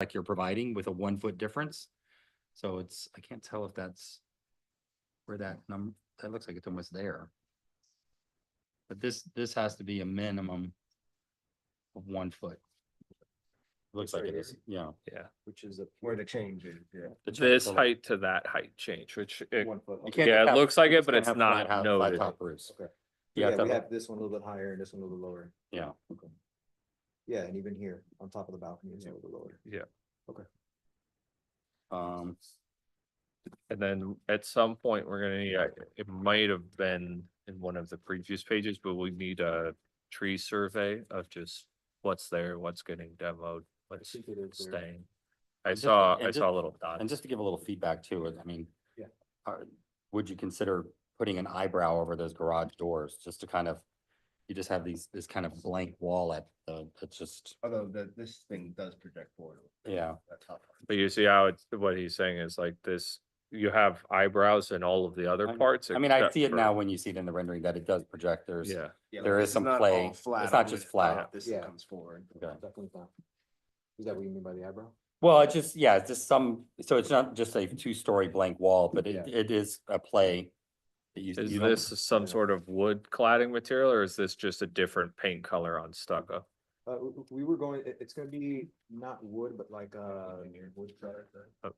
like you're providing with a 1 foot difference. So it's, I can't tell if that's where that number, that looks like it's almost there. But this has to be a minimum of 1 foot. Looks like right it is, yeah. Yeah, which is where the change is, yeah. The change this to- height to that height change, which it, 1 foot. You Okay. can't yeah, just it have- looks like you it, just but can't it's have not flat noted. top roofs. Okay. You Yeah, have to we have, have this one a little bit higher and this one a little lower. yeah. Okay. Yeah, and even here on top of the balcony is a little lower. Um, And then at some point, we're gonna need, it might have been in one of the previous pages, but we need a tree survey of just what's there, what's getting demoed, what's think it is there. staying. And just- and I just- saw a little dot. and just to give a little feedback too, I mean. Yeah. Would you consider putting an eyebrow over those garage doors, just to kind of, you just have this kind of blank wall it's just, Although this thing does project forward. yeah. That top part. But you see how it's, what he's saying is like this, you have eyebrows in all of the other parts. I mean, I except see it for- now when you see it in the rendering that it does project, there's. Yeah, Yeah, There like, is this some not play. all flat It's not on just the flat. top, This Yeah. comes forward. Okay. Definitely not. Is that what you mean by the eyebrow? Well, it's just, yeah, it's just so it's not just a 2-story blank wall, but Yeah. it is a play. That you is don't- this some sort of wood cladding material, or is this just a different paint color on stucco? We were going, it's gonna be not wood, but like, wood product.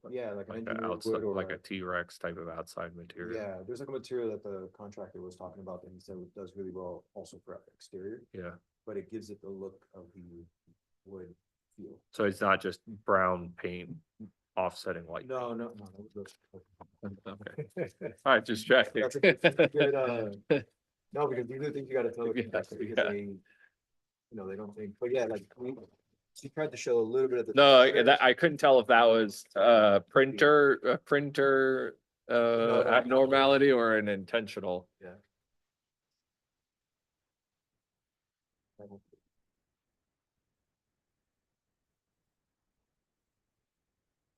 Yeah, like an Like a engineered outside, wood or. like a T-Rex type of outside material? Yeah, there's like a material that the contractor was talking about that he said it does really well also for exterior, Yeah, but it gives it the look of the wood feel. so it's not just brown paint offsetting white. No. Okay, all right, just checking. That's a good, no, because these are the things you gotta tell the Yeah, contractor because yeah. they, they don't think, but yeah, like, she tried to show a little bit of the. No, that, I couldn't tell if that was printer no. abnormality or an intentional. Yeah.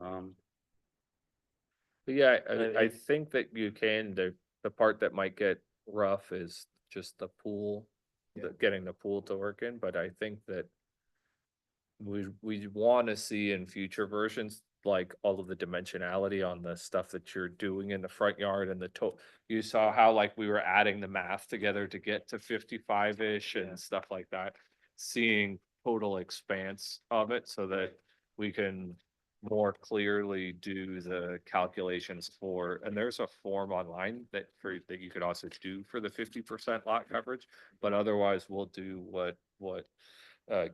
Um, But yeah, And I think that you can, the part that might get rough is just the pool. Yeah. Getting the pool to work in, but I think that. We wanna see in future versions, like all of the dimensionality on the stuff that you're doing in the front yard and you saw how like we were adding the math together to get to 55-ish Yeah. and stuff like that. Seeing total expanse of it so that we can more clearly do the calculations for, and there's a form online that you could also do for the 50% lot coverage. But otherwise, we'll do what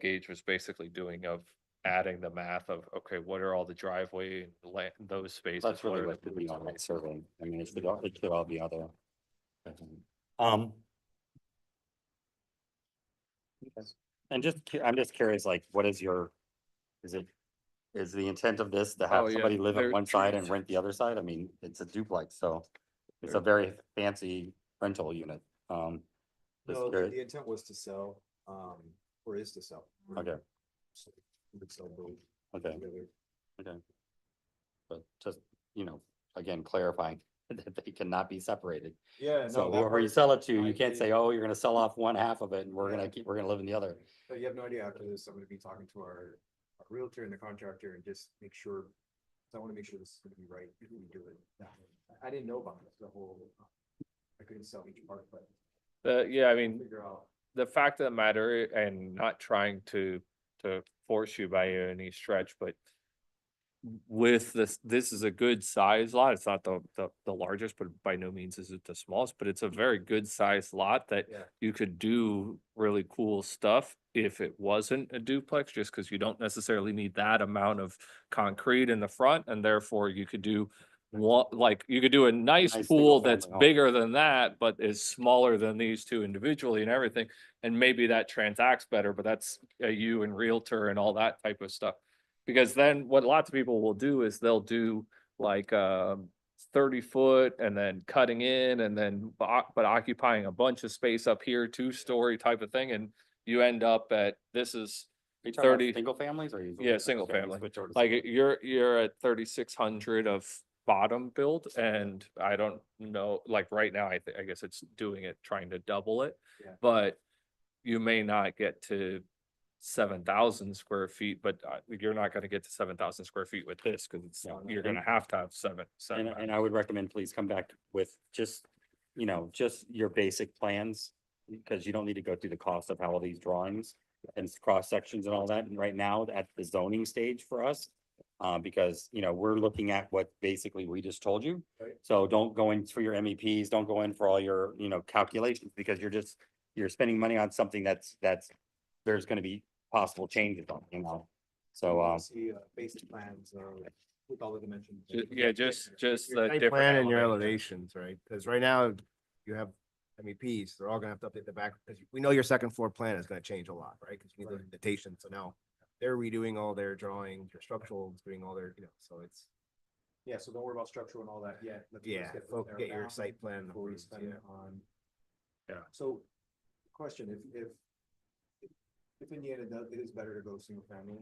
Gage was basically doing of adding the math of, okay, what are all the driveway and those spaces? That's really what are what the could be booths? on that survey. I mean, it could all be other. Um. And I'm just curious, like, what is is the intent of this to Oh, have yeah, somebody live there- on one side and rent the other side? I mean, it's a duplex, so it's a very fancy rental unit. Just No, the curious. the intent was to sell, or is to sell. Okay, So we would sell both okay, together. okay. But just, again, clarifying that they cannot be separated. Yeah. no, So that whoever you part, sell it to, I you can't say, agree. oh, you're gonna sell off one half of it and we're Yeah. gonna live in the other. So you have no idea after this, I'm gonna be talking to our realtor and the contractor and just make sure. I wanna make sure this is gonna be right if we do it. I didn't know about this, the whole, I couldn't sell each part, but Yeah, I mean, figure out. the fact of the matter, and not trying to force you by any stretch, but with this is a good size lot. It's not the largest, but by no means is it the smallest, but it's a very good sized lot that Yeah. you could do really cool stuff if it wasn't a duplex, just because you don't necessarily need that amount of concrete in the front, and therefore you could do you could do a nice Nice pool single that's family home. bigger than that, but is smaller than these two individually and everything. And maybe that transacts better, but that's you and realtor and all that type of stuff. Because then what lots of people will do is they'll do like 30 foot and then cutting in and then but occupying a bunch of space up here, 2-story type of thing, and you end up at, this is Are you talking about 30 single families or? Yeah, single okay, family. switch over to like single. you're at 3,600 of bottom build, and I don't know, like right now, I guess it's doing it, trying to double it. Yeah. But you may not get to 7,000 square feet, but you're not gonna get to 7,000 square feet with this, cause it's, No, you're and- gonna have to have seven. And I would recommend please come back with just, just your basic plans. Because you don't need to go through the cost of how all these drawings and cross sections and all that, and right now at the zoning stage for us. Because, we're looking at what basically we just told you. Right. So don't go in for your MEPs, don't go in for all your, calculations, because you're spending money on something that's, there's gonna be possible changes on. So, See, basic plans, with all the dimensions. Yeah, just Your the site different plan and your elevations. elevations, right? Because right now you have MEPs, they're all gonna have to update the back, because we know your second floor plan is gonna change a lot, right? Because you need the indentation, so now they're redoing all their drawings, your structural is doing all their, so it's, Yeah, so don't worry about structural and all that yet. Let's yeah, get folk narrowed get your down site plan. Before we approved, spend yeah. it on. Yeah. So, question, if in the end it is better to go single family,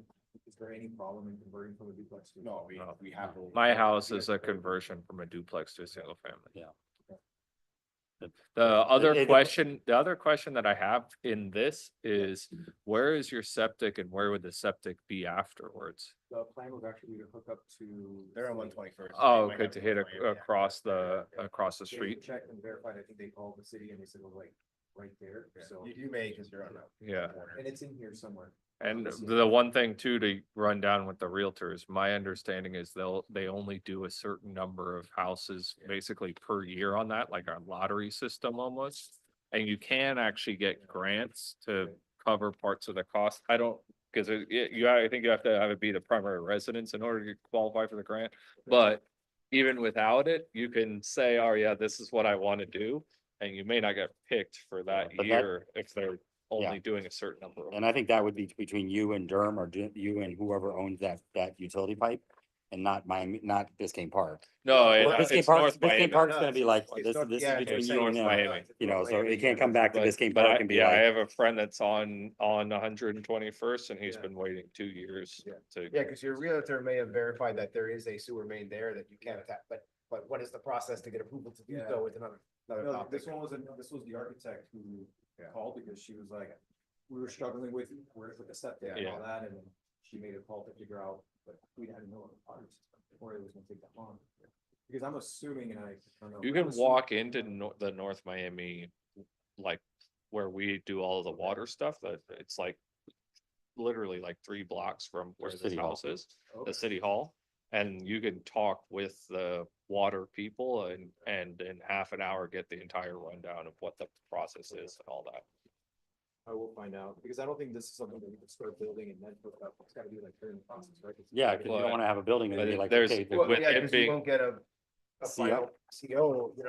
is there any problem in converting from a duplex to? No, we have. to- My house is a conversion from a duplex to a single family. Yeah. The other it- question, that I have in this is, where is your septic and where would the septic be afterwards? The plan was actually to hook up to. They're on 121st. Oh, good to hit across the They street. checked and verified, I think they called the city and they said it was like right there, so, You may, because you're on that. Yeah. corner. and it's in here somewhere. And the one thing too, to run down with the realtors, my understanding is they only do a certain number of houses basically per year on that, like a lottery system almost. And you can actually get grants to cover parts of the cost. I don't, because I think you have to have it be the primary residence in order to qualify for the grant. But even without it, you can say, oh yeah, this is what I want to do. And you may not get picked for that but that- year if they're Yeah. only doing a certain number of. And I think that would be between you and Durham, or you and whoever owns that utility pipe. And not Miami, not Biscayne Park. No, Well, it's Biscayne Park, North Biscayne Miami. Park's gonna be like, It's this North- is yeah, between it's you North and them. Miami. So it can't come back to Biscayne But Park and be yeah, I like, have a friend that's on 121st and he's Yeah. been waiting 2 years Yeah. to. Yeah, because your realtor may have verified that there is a sewer main there that you can't tap, but what is the process to get approval to do Yeah. so is another No, topic. this was the architect who Yeah. called because she was like, we were struggling with where to put the septic and Yeah. all that, and then she made a call to figure out, but we had to know the water system before it was gonna take that long. Because I'm assuming, and I don't know. You I'm can assuming- walk into the North Miami, like where we do all of the water stuff, that it's like literally like 3 blocks from where this City Hall. house is, Okay. the city hall. And you can talk with the water people and in half an hour, get the entire rundown of what the process is and all that. I will find out, because I don't think this is something that we can start building and then hook up, it's gotta be like during the process, right? yeah, because you But- don't wanna have a building and then be but like, there's- okay. Well, Well, with yeah, it 'cause being- you won't get a CO. final CO, you're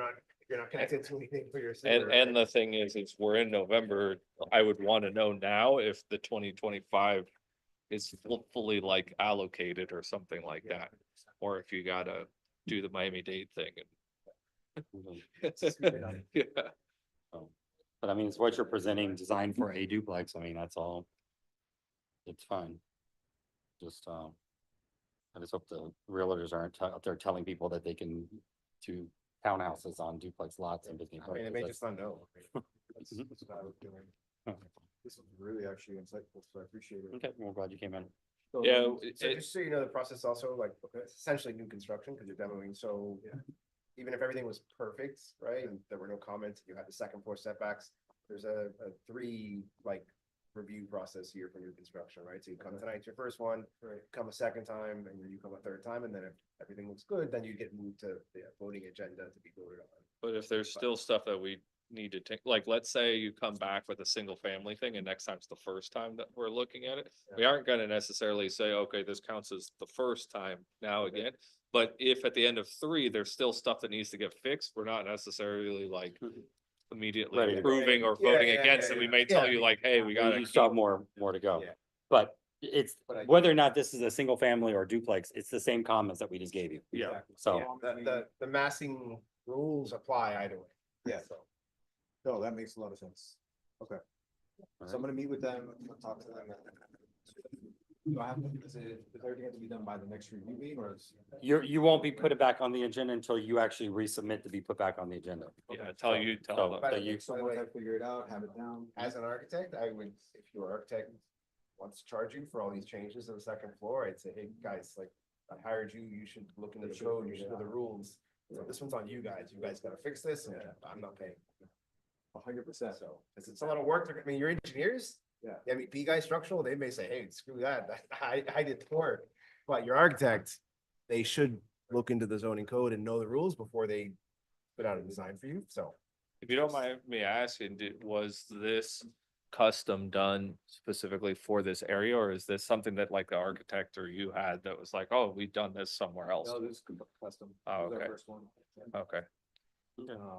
not connected to anything for your sewer. And the thing is we're in November, I would want to know now if the 2025 is fully like allocated or something like that. Or if you gotta do the Miami-Dade thing. Yeah. But I mean, it's what you're presenting, designed for a duplex, I mean, that's all. It's fine. Just, I just hope the realtors aren't out there telling people that they can do townhouses on duplex lots in Biscayne I Park. mean, it may just not know. That's what I was doing. This was really actually insightful, so I appreciate it. Okay, well, glad you came in. So, Yeah, So just so you know, the process also like, okay, it's essentially new construction because you're demoing, so. Yeah. Even if everything was perfect, right, and there were no comments, you had the second floor setbacks, there's a 3 like review process here for new construction, right? So you come tonight, your first one, Right. come a second time, and then you come a third time, and then if everything looks good, then you get moved to the voting agenda to be voted on. But if there's still stuff that we need to take, like, let's say you come back with a single family thing and next time's the first time that we're looking at it. We aren't gonna necessarily say, okay, this counts as the first time now again. But if at the end of 3, there's still stuff that needs to get fixed, we're not necessarily like immediately Ready to go. approving or Yeah, voting yeah, against yeah, it. We yeah. may tell Yeah. you like, hey, we gotta. You still have keep- more to go. Yeah. But it's, But I- whether or not this is a single family or duplex, it's the same comments that we just gave you. Yeah. Exactly. So, Yeah, the massing rules apply either way. Yeah. So. No, that makes a lot of sense. Okay. So I'm gonna meet with them, I'm gonna talk to them. Do I have, is everything have to be done by the next review meeting or is? you won't be put it back on the agenda until you actually resubmit to be put back on the agenda. Yeah, tell you, So- them. By so the you- way, So once I figure it out, have it down. as an architect, I would, if you're an architect, wants to charge you for all these changes to the second floor, I'd say, hey, guys, like, I hired you, you should look into the code, you should know the rules. So this one's on you guys gotta fix this, and I'm not paying. 100%. So, cause it's a lot of work, I mean, your engineers. Yeah. The MEP guys structural, they may say, hey, screw that, I did the work, but your architect, they should look into the zoning code and know the rules before they put out a design for you, so. If you don't mind me asking, was this custom done specifically for this area, or is this something that like the architect or you had that was like, oh, we've done this somewhere else? No, this is custom. Oh, This is our okay. first one. Okay,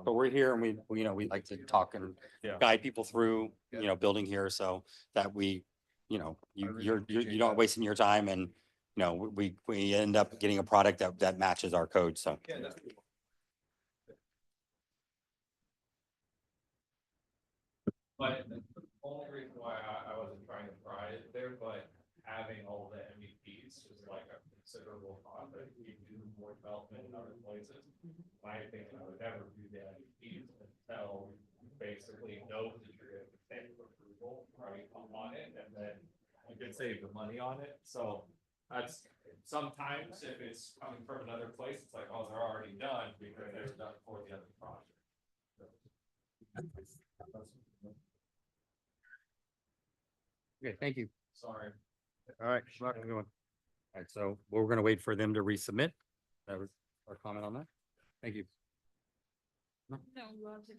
But we're here and we, you know, we like to talk and Yeah. guide people through, you know, building here so that we, you know, you're not wasting your time and, you know, we end up getting a product that matches our code, so. Yeah, that's. but the only reason why I wasn't trying to pry it there, but having all the MEPs is like a considerable cost. If you do more development in other places, my opinion, I would never do the MEPs until you basically know that you're gonna get approval, right, on it, and then you can save the money on it, so that's, sometimes if it's coming from another place, it's like, oh, they're already done because they're done for the other project. Okay, thank you. Sorry. All right. Have a good one. All right, so we're gonna wait for them to resubmit. That was our comment on that. Thank you. No, Roger.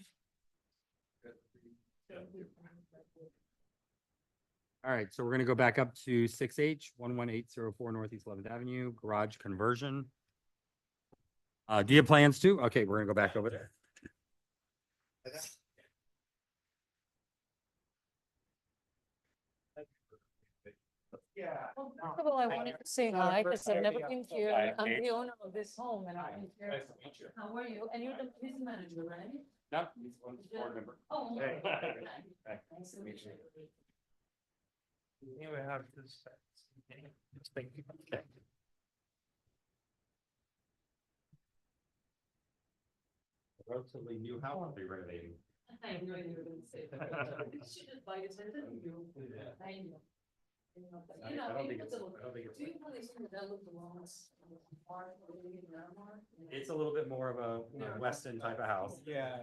All right, so we're gonna go back up to 6H 11804 Northeast 11th Avenue, garage conversion. Do you have plans too? Okay, we're gonna go back over there. Well, first of all, I wanted to say hi, because I've never been here. I'm the owner of this home and I've been here. How are you? And you're the business manager, right? No, he's one board member. Oh. Hey. okay. Hey. Nice to meet you. Here we have this. Okay. Relatively new house will be renovating. I knew you were gonna say that. You should just buy it, I didn't you? I know. You know, but, you know, I don't think it it's, was a little- I don't think it's. Do you really think that looked wrong? Mark, or maybe Mark? It's a little bit more of a, you know, Weston type of house, Yeah.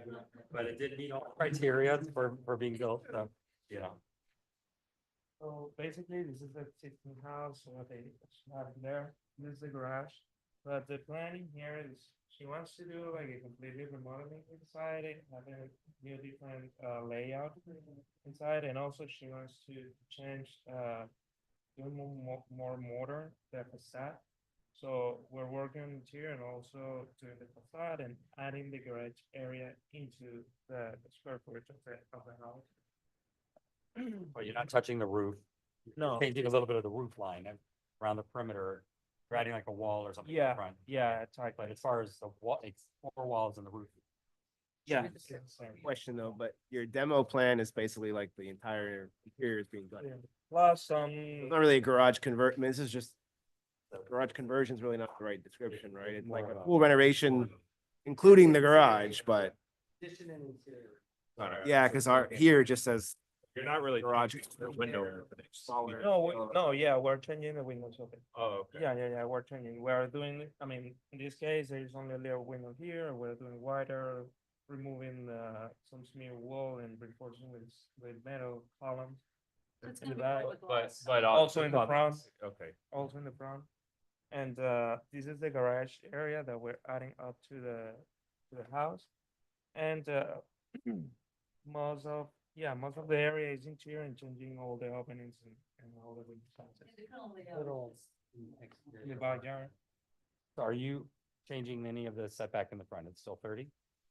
but it did meet all the criteria for being built, so, you know. So basically, this is the existing house, what they have there, this is the garage. But the planning here is, she wants to do like a completely remodeling inside it, have a new different layout inside, and also she wants to change, do more modern, the facade. So we're working on interior and also doing the facade and adding the garage area into the square footage of the house. But you're not touching the roof, No. changing a little bit of the roof line and around the perimeter, you're adding like a wall or something in Yeah, front. yeah, exactly. But as far as the wall, it's four walls and the roof. Yeah. Question though, but your demo plan is basically like the entire interior is being done. Yeah. Plus, It's not really a garage convert, I mean, this is just, garage conversion is really not the right description, right? It's like More a of a- full renovation, including the garage, but yeah, cause our, here it just says You're not really. garage. no, yeah, we're changing the windows of it. Oh, okay. Yeah, we're changing. We're doing, I mean, in this case, there is only a little window here. We're doing wider, removing some smear wall and reinforcing with metal columns. It's in gonna the be back, all the glass. Also in the front. Okay. also in the front. And this is the garage area that we're adding up to the house. And most of the area is interior and changing all the openings and all the windows. And the current layout Little is- In the backyard. So are you changing any of the setback in the front? It's still 30?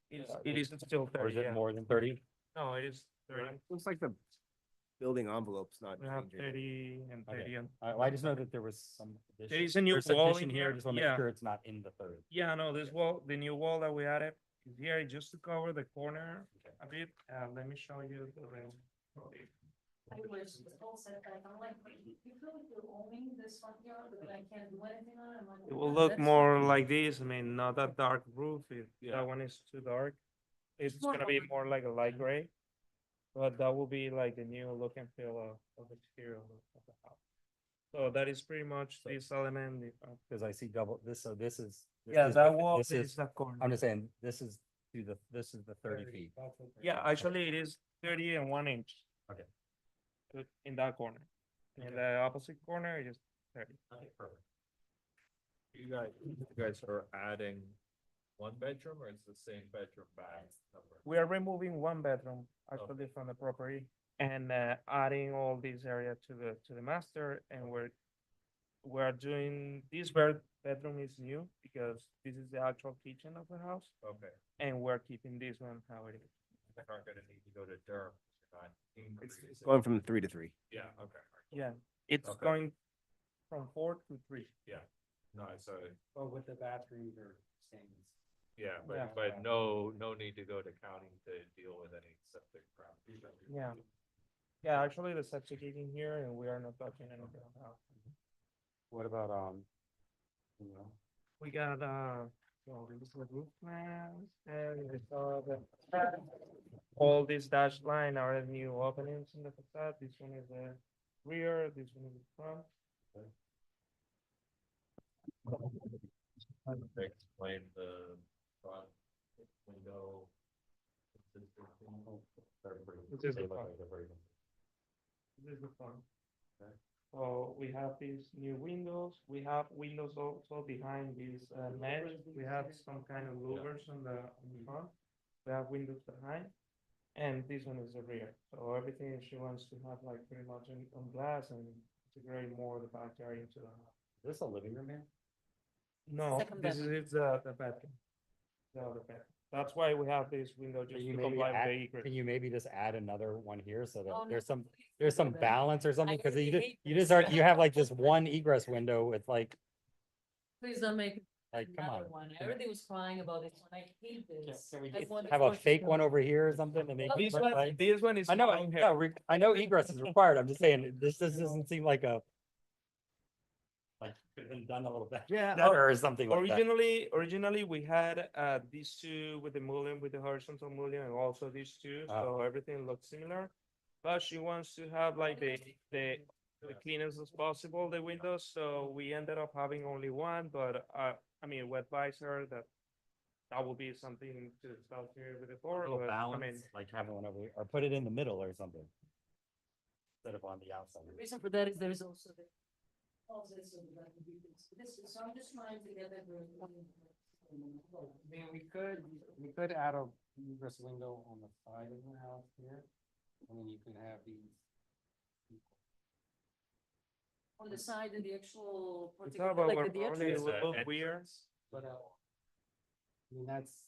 It is still Or is 30, it yeah. more than 30? No, it is 30. Looks like the building envelope's not We have changing. 30 and Okay. 30 and. I just know that there was some. There is a new there's wall addition in here. here, Just want to yeah. make sure it's not in the 30. Yeah, no, this wall, the new wall that we added is here just to cover the corner Okay. a bit. Let me show you the rest. I wish the whole setback, I'm like, you feel like you're owning this front yard, but I can't do anything on it. I'm like, It will "Yeah, look that's more fine." like this. I mean, not that dark roof. Yeah. That one is too dark. It's More gonna be of a- more like a light gray. But that will be like the new look and feel of the exterior of the house. So that is pretty much this element. Cause I see double, this, so this is. Yeah, that wall This is is, the corner. I'm just saying, this is this is the 30 feet. Yeah, actually it is 30 and 1 inch. Okay. In that corner. In the opposite corner, it is 30. Okay, perfect. You guys are adding one bedroom or is the same bedroom back number? We are removing 1 bedroom actually from the property and adding all this area to the master, and we're doing this bedroom is new because this is the actual kitchen of the house, Okay, and we're keeping this one how it is. you aren't gonna need to go to Durham. You're not It's increasing. going from 3 to 3. Yeah, okay. Yeah, it's Okay. going from 4 to 3. No, so, Well, with the bathrooms or things. yeah, Yeah. but no need to go to county to deal with any septic problems. Yeah. Yeah, actually the septic is in here and we are not touching anything now. What about, you know, We got, well, this is the roof plans and we saw the all these dashed line are the new openings in the facade. This one is the rear, this one is the front. Explain the front window. This is the front. This is the front. So we have these new windows. We have windows also behind this mesh. We have some kind of louvers on the front. We have windows behind. And this one is the rear. So everything she wants to have like pretty much on glass and integrate more the backyard into the house. is this a living room here? No, Second this is the bedroom. The other bedroom. That's why we have this window just you to maybe comply with add- the egress. Can you maybe just add another one here so Oh, that no, there's some, please there's some do that. balance or something? Cause really hate you this. just are, you have like this one egress window with like, Please don't make like, come another on. one. Everybody was crying about this one. I hate this. Can we I get- want have a this fake to- one over here or something to make? This it look one, like- this one is. I know, fine here. I know egress is required. I'm just saying, this doesn't seem like a. Like, could have been done a little bit Yeah, better or something like that. Originally we had these two with the mullion, with the horizontal mullion, and also these two, Ah. so everything looks similar. But she wants to have like the cleanest as possible, the windows, so we ended up having only one, but I mean, we advise her that will be something to discuss here with the A board, little but I mean, balance, like having one over, or put it in the middle or something. Instead of on the outside. The reason for that is there is also the. So I'm just trying to get that. I mean, we could add a egress window on the side of the house here, and then you can have these. On the side and the actual. we particular- talk about like where with the probably it entrance. would look weird. But, I mean, that's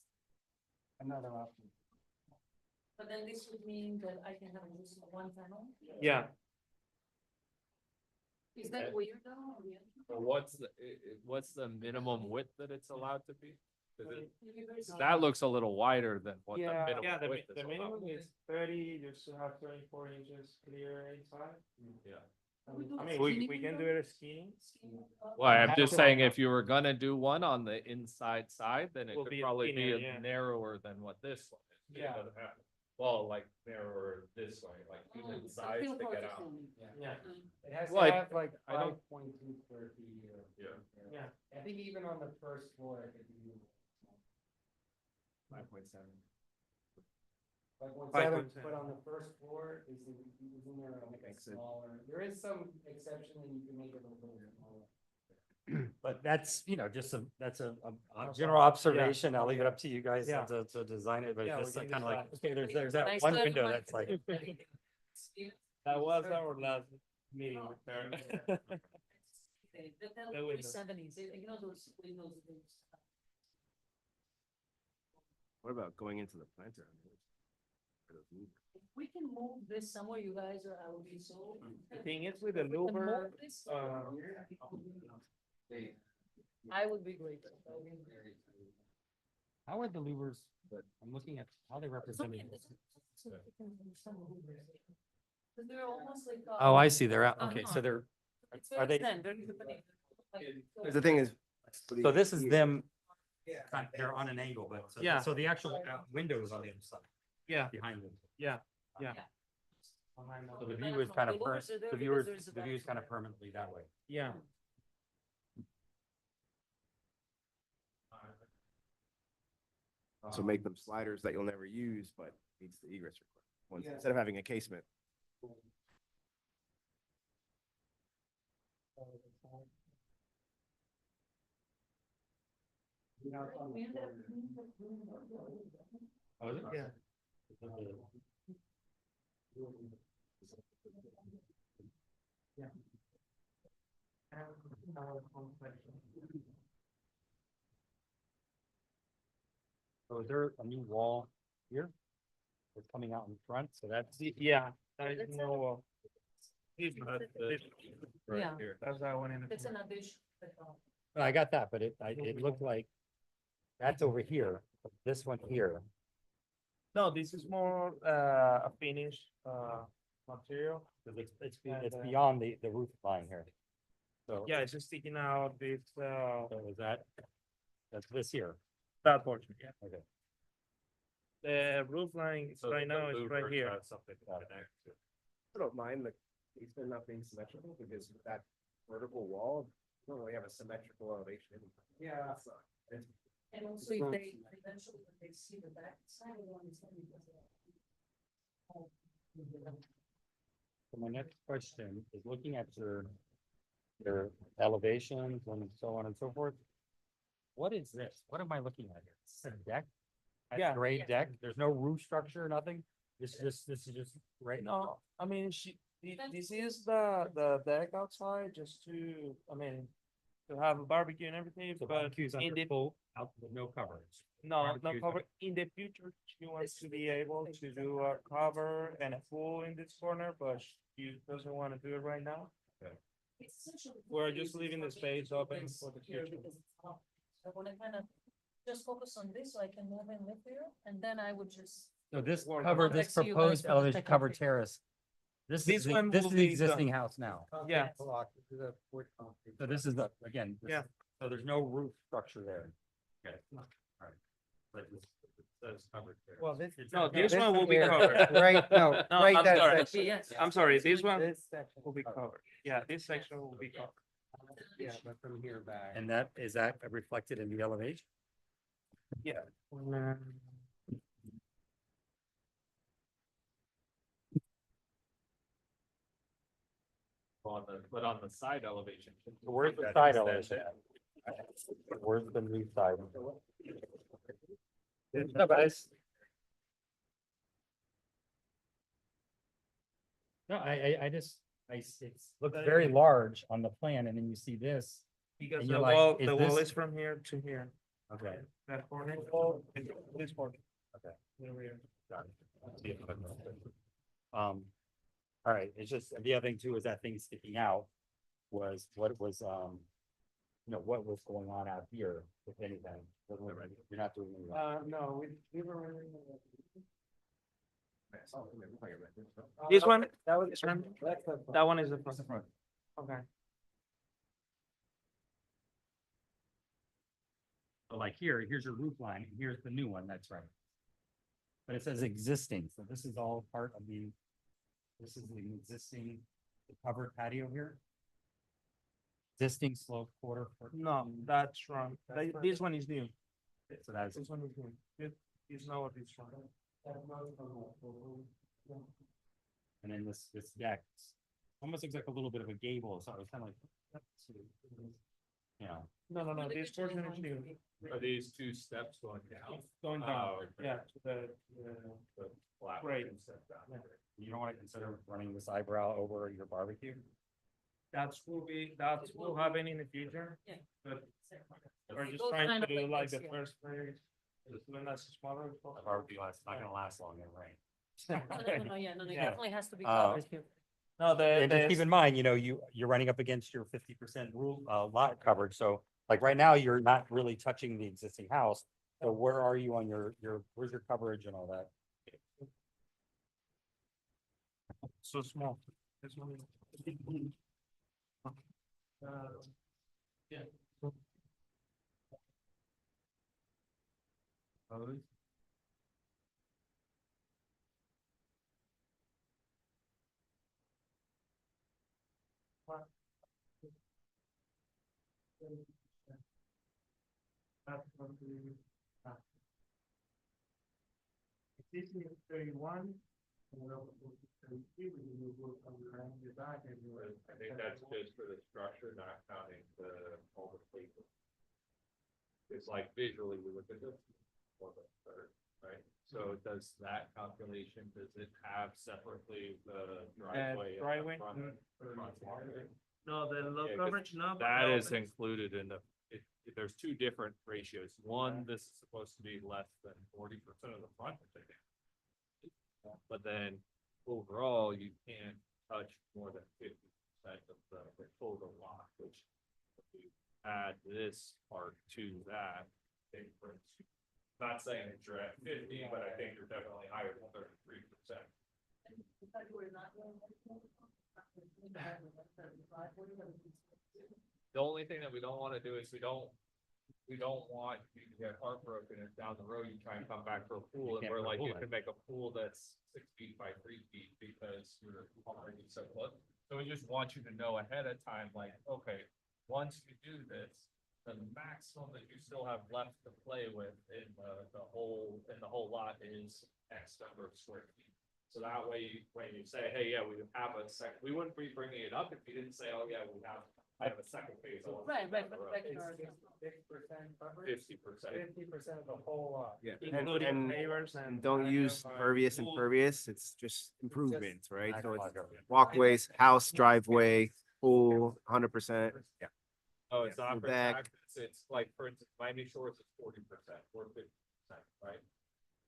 another option. But then this would mean that I can have just one panel? Yeah, Is that weird though? on the entrance? So what's the minimum width that it's allowed to be? 'Cause it- Maybe very small. That looks a little wider than what the yeah, minimum the width is minimum allowed. is 30, you still have 24 inches clear inside. Yeah. Can we do I a mean, skinny we can do window? it as skinny. Skinny, Well, I'm Have just to- saying if you were gonna do one on the inside side, then it Will could be probably be thinner, yeah. narrower than what this one is. Yeah. Well, like narrower this way, like Oh, even it's size still to hard get to out. film. Yeah. It has to Well, have like I don't- 5.2 square feet or. Yeah. Yeah. I think even on the first floor, it could be. 5.7. 5.7, 5.7. but on the first floor is in there a little bit smaller. There is some exception that you can make it a little bit smaller. But that's, you know, just that's a general observation. I'll leave it up to you guys Yeah. to design it, but Yeah, we it's just can kind of like, decide. okay, there's that Nice one to have window one. that's like. That was our last meeting with her. That The would be windows. 70s, you know, those windows. What about going into the planter? For those movers? If we can move this somewhere, you guys are, I would be so. The thing is with the If we can move louver, this uh, I would be great. How are the louvers, but I'm looking at how they represented. Cause they're almost like. Oh, I see. They're out. Uh, Okay, no. so they're, It's are very they- thin, very funny. Like, Because the thing is. so this is them, they're on an angle, but. Yeah. So the actual window is on the other side, yeah, behind them. yeah. behind So the the. view is kind of, The louvers are there the because viewers, there's a the view is kind of bathroom. permanently that way. Yeah. Also make them sliders that you'll never use, but meets the egress requirement. Yeah. Instead of having a casement. Oh, is it? Yeah. So is there a new wall here? It's coming out in front, so that's. Yeah, there is That's no a- wall. Yeah. That's that one in the. It's an addition. I got that, but it looked like that's over here, but this one here. No, this is more a finished material. 'Cause it's And, beyond the roof line here. So. Yeah, it's just sticking out this So is that's this here, that portion, yeah. okay. The roof line is right now is right here. I don't mind the basement not being symmetrical because with that vertical wall, you don't really have a symmetrical elevation. Yeah. And also if they eventually, when they see the back side, they want to see So my next question is looking at your elevations and so on and so forth. What is this? What am I looking at here? Is this a deck? Yeah. A grade deck? There's no roof structure, nothing? This is just right now. No, I mean, this is the deck outside just to, I mean, to have a barbecue and everything, So but barbecue's in under the, full, out with no coverage. no, no barbecue's cover. In the future, she wants to be able to do a cover and a pool in this corner, but she doesn't want to do it right now. We're just leaving the space open for the future. I wanna kind of just focus on this so I can move in with you, and then I would just. So this Well, cover, come this back to you guys proposed for the elevation second covered picture. terrace. This This is, the- one this will is the be the- existing house now. Yeah. So this is the, again. this- Yeah. So there's no roof structure there. Okay, all right. But this says covered terrace. Well, this. No, Yeah, this one will be here. covered. Right, no, No, right I'm that sorry. section. Yes. I'm sorry, this one This section. will be covered. Yeah, this section will be covered. Yeah, but from here back. And that, is that reflected in the elevation? Yeah. But on the side elevation. Where's the side elevation? Where's the new side? No, but it's. No, I just, it looks very large on the plan and then you see this. Because And the you're like, wall, is the wall this- is from here to here. Okay. That corner wall and this corner. Okay. There we are. Got it. All right, it's just, the other thing too is that thing sticking out was what was, what was going on out here, if anything. You're not doing anything. No, we were. Oh, This one, That was. this one, That's the. that one is the front. Okay. So like here's your roof line, and here's the new one, that's right. But it says existing, so this is all part of this is the existing, the covered patio here. Existing slope quarter. No, that's wrong. This one is new. So that's, This one is new. This is not what this one. and then this deck almost looks like a little bit of a gable, so it's kind of like. No, Really this good portion job. is new. Are these two steps going down? Going Oh, down, okay. yeah, to the, Flat Right. step down. Yeah. You don't want to consider running this eyebrow over your barbecue? that will happen in the future. Yeah. But we're just Those trying kind to of do like like this, the yeah. first phase. Just doing that smaller. as The possible. barbecue is not gonna last long in rain. No, yeah, no, it Yeah. definitely has to be Uh, covered here. No, And just keep in mind, you're running up against your 50% rule, lot coverage, so like right now, you're not really touching the existing house. So where are you on where's your coverage and all that? so small. This one is- Yeah. That's going to be. Existing is 31. And we're open to 33, we can move from around the back and do it. I think that's just for the structure, not counting all the places. It's like visually, we look at this, or the third, right? So does that calculation, does it have separately the driveway? and the driveway? front- Mm. front yard? No, the low Yeah, 'cause coverage, no. but That no, is but- included in the, there's two different ratios. One, this is supposed to be less than 40% of the front. which I think. But then overall, you can't touch more than 50% of the total lot, which if you add this part to that, it brings you, not saying that you're at 50, but I think you're definitely higher than 33%. The only thing that we don't wanna do is we don't want you to get heartbroken if down the road you try and come back for a pool and can't we're put a like, pool you in. can make a pool that's 6 feet by 3 feet because you're already so close. So we just want you to know ahead of time, like, okay, once you do this, the maximum that you still have left to play with in the whole lot is X number of square feet. So that way, when you say, hey, yeah, we have a second, we wouldn't be bringing it up if you didn't say, oh, yeah, I have a second phase. I want to Right, down right, the but road." like, 50% coverage, 50%. 50% of the whole lot. Yeah. Including And- pavers And don't use patio, pervious and pool. pervious, it's just improvements, right? So it's Max walkways, house, driveway, pool, 100%. Yeah. Oh, it's Yeah, not full for deck. taxes, it's like, for instance, Miami Shores is 40% or 50%, right?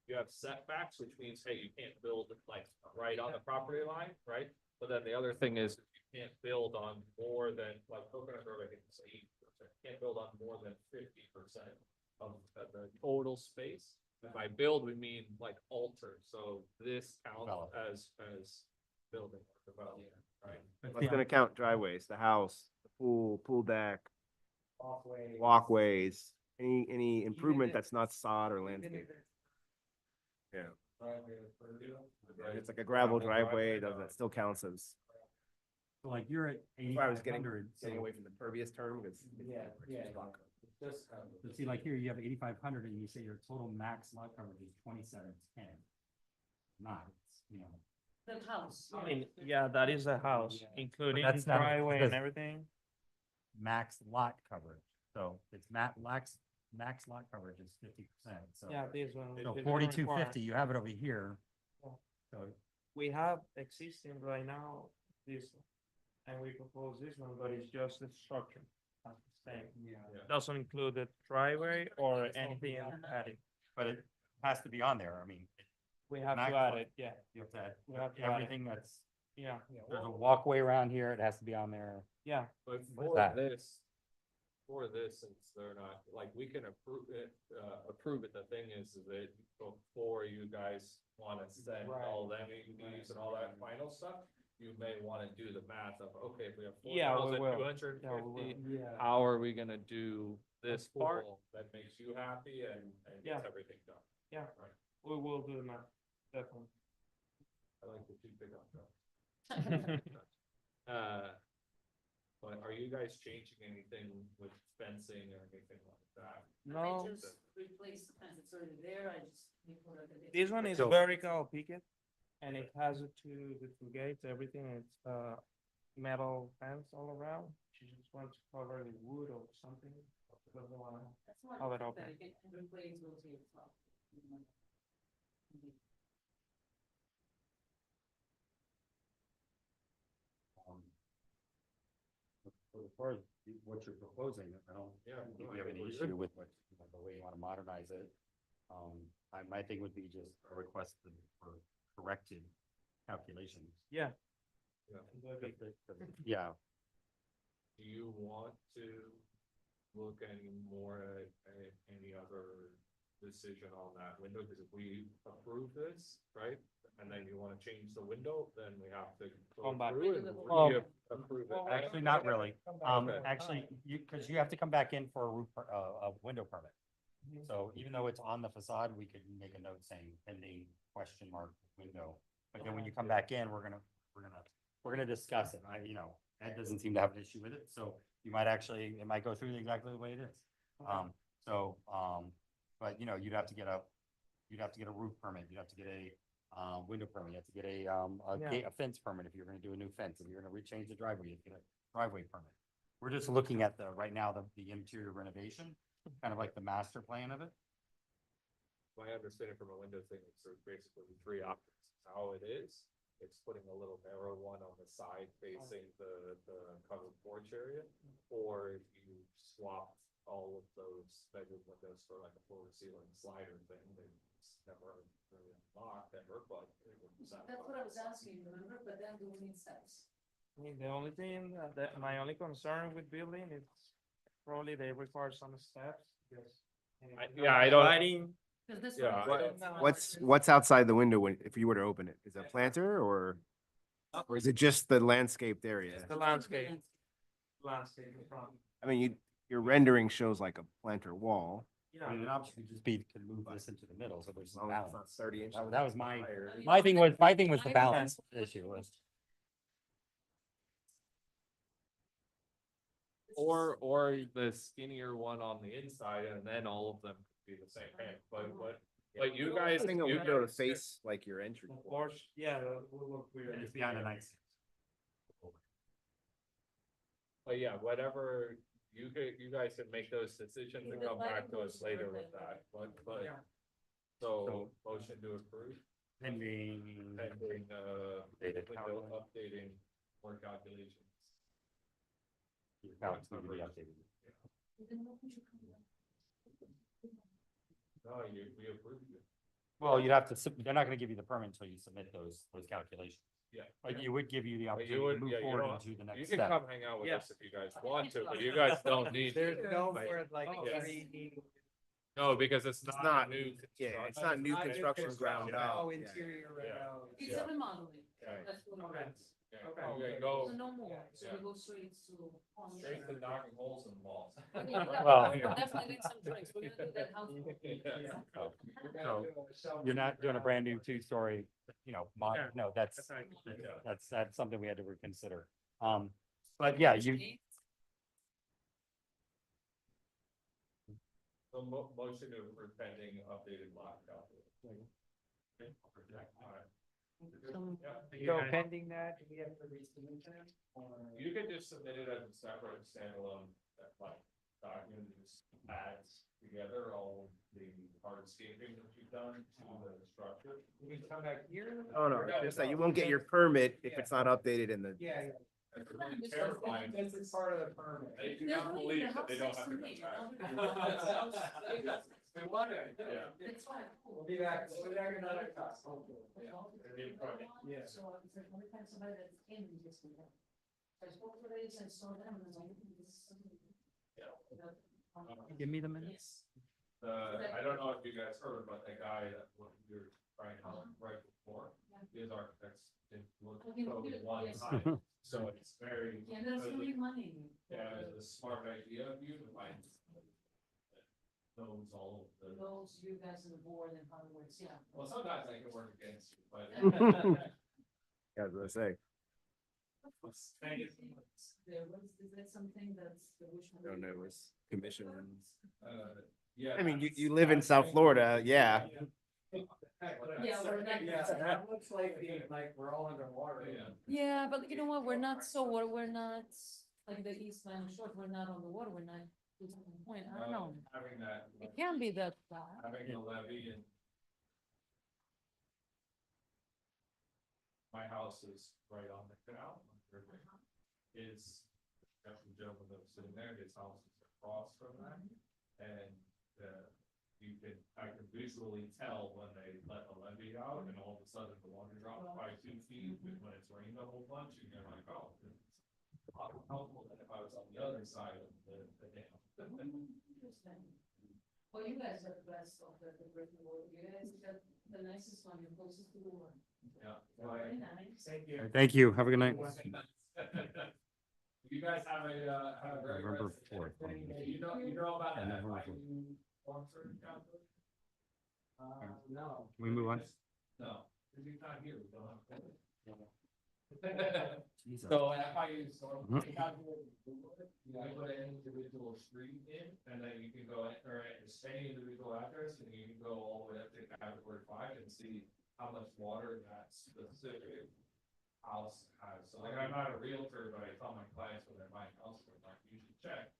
You have setbacks, which means, hey, you can't build like right on the property line, right? But then the other thing is, you can't build on more than, like Coconut Grove, I think it's 80%, can't build on more than 50% of the total space. And by build, we mean like alter, so this counts Develop. as building or development, right? What's gonna count driveways, the house, the pool deck, Walkway. walkways, any improvement that's not sod or landscape. Yeah. If it's like a gravel driveway, that still counts as. So like you're at That's why I was 8,500, getting away from the pervious term, because. So see, like here you have 8,500 and you say your total max lot coverage is 2710. Not, The house. I mean, yeah, that is a house, including that's not- driveway because- and everything. max lot coverage. So it's max lot coverage is 50%. So, Yeah, this one. so this 4,250, you have it over here. Yeah. So We have existing right now, this, and we propose this one, but it's just the structure. That's the same. Doesn't include the driveway or anything else added. but it has to be on there. I mean, We have Max to add one. it, yeah, you have to add We have to add it. everything that's, yeah, there's a walkway around here. It has to be on there. yeah. But What is for that? this, since they're not, like, we can approve it, the thing is that before you guys wanna send all them AUDs and all that final stuff, you may wanna do the math of, okay, if we have Yeah, we will. 4,250, Yeah, we will. how are we gonna do this That's part cool. that makes you happy and Yeah. gets everything done? Yeah. Right. We will do the math, definitely. I like the two big on but are you guys changing anything with fencing or anything like that? No, I just replaced the fence, it's already there, I just. make it like a this one is So- vertical picket, and it has the two gates, everything, it's metal fence all around. She just wants to cover the wood or something. Doesn't wanna. That's one Have it that open. I can replace those here as well. As far as what you're proposing, I don't Yeah, think we have any issue with what, the way you wanna modernize it. My thing would be just a request for corrected calculations. Yeah. Yeah. Yeah, Do you want to look any more at any other decision on that window? Because if we approve this, right, and then you want to change the window, then we have to go Come back. through and Well, approve it. Actually, not really. Okay. Actually, because you have to come back in for a roof, a window permit. Mhm. So even though it's on the facade, we could make a note saying pending question mark window. But then when you come back in, we're gonna discuss it. Ed doesn't seem to have an issue with it, so You might actually, it might go through exactly the way it is. So, but you know, you'd have to get a roof permit, you'd have to get a, window permit, you have to get Yeah. a fence permit if you're gonna do a new fence, if you're gonna rechange the driveway, you have to get a driveway permit. We're just looking at right now, the interior renovation, kind of like the master plan of it. My understanding from a window thing is there's basically three options. How it is, it's putting a little narrow one on the side facing the covered porch area. Or if you swap all of those bedroom windows for like a floor to ceiling slider thing, it's never really unlocked ever, but. That's what I was asking, remember, but then do we need steps? I mean, the only thing, my only concern with building is probably they require some steps, because. Yeah, I don't- Lighting, Cause this Yeah, one. I don't What's outside the window if you were to open it? Is it a planter or is it just the landscaped area? the landscape in front. I mean, your rendering shows like a planter wall. I mean, an option could just be to move this into the middle, so there's As some long as it's not balance. 30 inches. That was my, higher. my thing was the balance issue was. Or the skinnier one on the inside and then all of them could be the same height, but you guys. I think a you window to guys- face like your entry. Of course, yeah, that will look weird. It's behind a nice. But yeah, whatever, you guys can make those decisions and come back to us later with that, but. Yeah. So, motion to approve, Pending. pending, Updated window calculation. updating more calculations. Your balance need to be updated. No, we approved it. Well, you'd have to, they're not gonna give you the permit until you submit those calculations. Yeah. But you would give you the But opportunity you to would, move yeah, you forward don't, into the you next can step. come hang out with Yeah. us if you guys want to, but you guys don't need. to. Right. No, because it's not not- new. Yeah, it's not new construction ground Yeah. up. Yeah. It's Yeah. a remodeling. Right. That's what it is. Yeah. Okay. Okay, So go no more, so Yeah. we go straight to. straight to knocking holes in the walls. Well- Definitely need some drinks, we're gonna do that house. So you're not doing a brand new two-story, Yeah. no, that's right. something we had to reconsider. But yeah, you, So motion to approve pending updated lot calculation. Okay. Alright. So pending that, do we have to resubmit them? You could just submit it as a separate standalone, like, document, that just adds together all the hardscaping that you've done to the structure. We come back here? Oh, no, it's just that you won't get your permit if it's not updated in the. Yeah. That's really terrifying. This is part of the permit. They do They're not doing believe the that they don't house have to next to come me, back. We want it. Yeah. It's fine. We'll be back, another class, hopefully. Yeah. So it's like, when we find somebody that's in this with them. So I spoke to the ladies and saw them and I was like, this is something. give me the minutes. I don't know if you guys heard, but the guy that we were trying to help right before, his architects didn't look Okay, totally good, one yes. time. So it's very. Yeah, there's really money. Yeah, it's a smart idea of you to find. Knows all of the, Those, you guys on the board and how it works, yeah. well, sometimes I can work against you, but. Yeah, I was gonna say, There was, is that something that's the wish? I don't know, it's commission. Yeah. I mean, you live in South Florida, yeah. Yeah, we're not- Yeah, that looks like, we're all underwater. Yeah. Yeah, but you know what, we're not we're not, like the East Line Shore, we're not on the water, we're not, to some point, I don't know. Having that. It can be that bad. Having the levy and. My house is right on the canal. on the river. Is, that's the gentleman that was sitting there, his house is across from that. And, I can visually tell when they let the levee out and all of a sudden the water drops by 2 feet when it's rained a whole bunch and you're like, oh. A lot more helpful than if I was on the other side of the dam. Interesting. Well, you guys are the best of the Britain world, you guys got the nicest one, you're closest to the water. Yeah. Very nice. Thank you. Thank you, have a good night. You guys have a very. November rest- 4th. You know about And that. November right? 4th. Long-term calculation? No. Can we move on? No, because he's not here, we don't have. Jesus. So if I use storm, Mhm. you put an individual street in, and then you can go, or any individual address, and you can go all the way up to category 5 and see how much water that specific house has. So like, I'm not a realtor, but I tell my clients when they're buying houses, I'm like, you should check.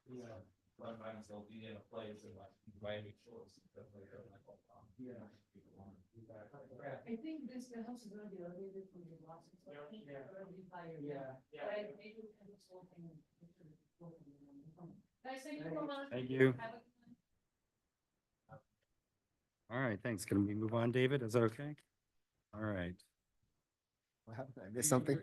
Sometimes they'll be in a place and like Miami Shores, and stuff like that, like, oh, yeah. I think this, the house is gonna be elevated from the lots. It's gonna be higher. Yeah. But I think we can just walk in. Guys, thank you so much. Thank you. Have a good one. All right, thanks. Can we move on, David? Is that okay? All right. What happened? I missed something?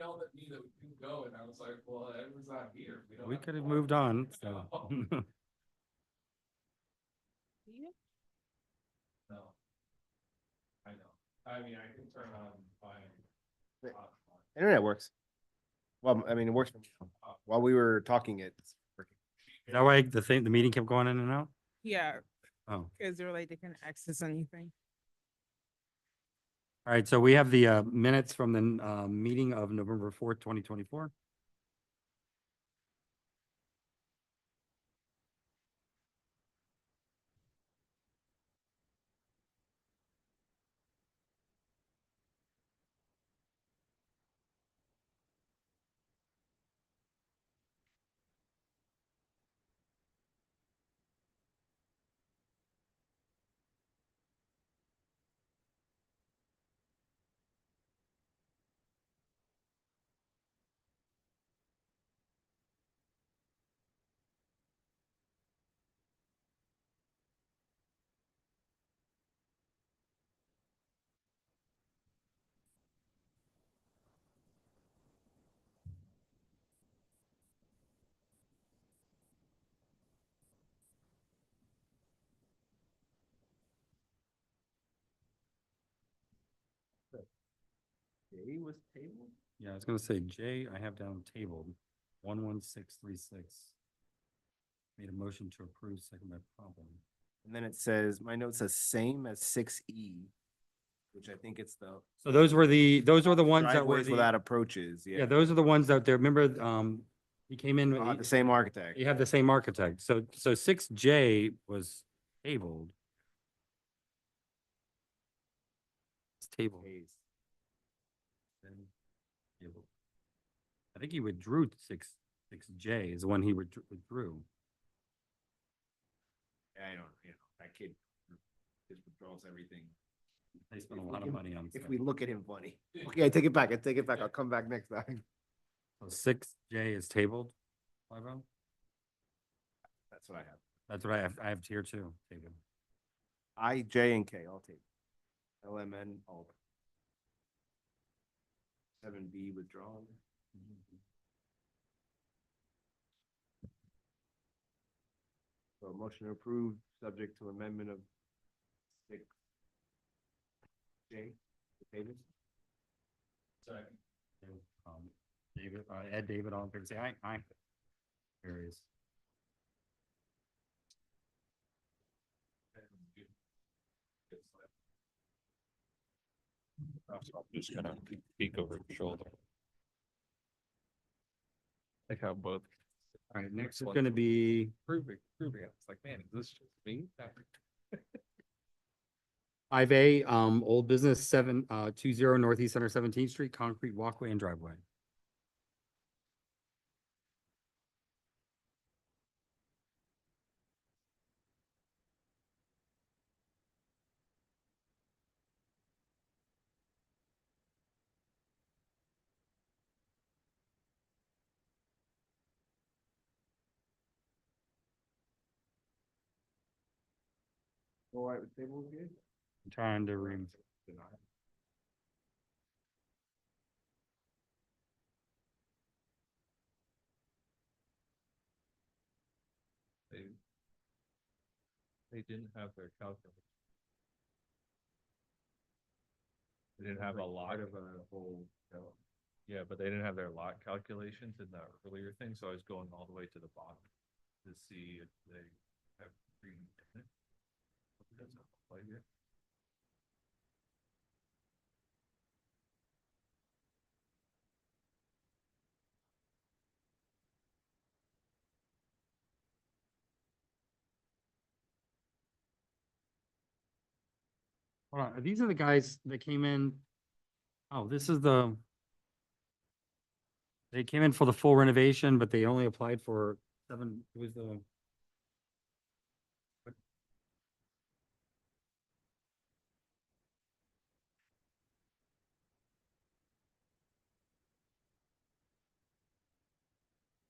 Yelled at me that we couldn't go, and I was like, well, everyone's not here. We could have moved on, so. No. I know. I mean, I can turn on my. Internet works. Well, I mean, it works. For me. While we were talking, it's working. Is that why the meeting kept going in and out? Yeah, Oh, because they're like, they can access anything. all right. So we have the minutes from the meeting of November 4th, 2024. J was tabled? Yeah, I was gonna say J, I have down tabled 11636. Made a motion to approve, second by problem. And then it says, my note says same as 6E, which I think it's the So those were the ones that were driveways without approaches. yeah, those are the ones that they remember, he came in, The same architect. you have the same architect. So 6J was tabled. It's tabled. Then tabled. I think he withdrew 6J is the one he withdrew. I don't, that kid just withdraws everything. They spent a If we lot of can- money on If stuff. we look at him funny. Okay, I take it back. I take it back. I'll come back next time. So 6J is tabled. 5-0? That's what I have. That's what I have. I have tier 2 tabled. I, J, and K, all take. LMN, all. 7B withdrawn. So motion to approve, subject to amendment of 6J. the table. David, Ed, David, all in favor, say aye. Aye. Carries. I'm just gonna peek over your shoulder. Like how both. All right, next is gonna be Proving. It's like, man, is this just me? 5A, old business 720 Northeast Center 17th Street, concrete walkway and driveway. All right, with table again? I'm trying to read. They didn't have their calculator. They didn't have a lot of a whole. Yeah, but they didn't have their lot calculations in the earlier thing, so I was going all the way to the bottom to see if they have. Doesn't look like it. Hold on, these are the guys that came in. Oh, this is the. They came in for the full renovation, but they only applied for seven, it was the.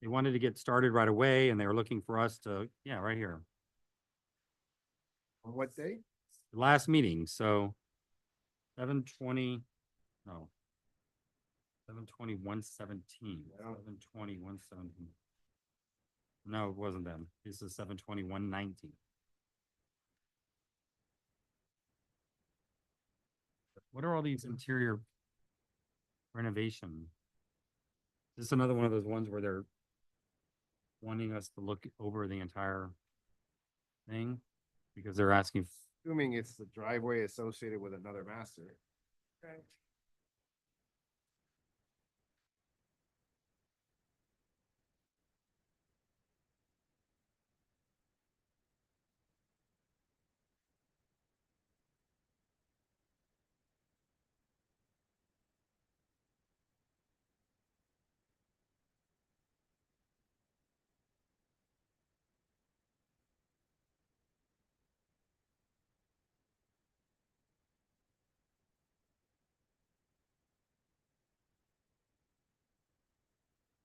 They wanted to get started right away and they were looking for us to, yeah, right here, On what day? last meeting, so. 7/20, no. 7/20/117. Yeah. 7/20/117. No, it wasn't them. This is 7/20/119. What are all these interior renovation? This is another one of those ones where they're wanting us to look over the entire thing because they're asking, Assuming it's the driveway associated with another master.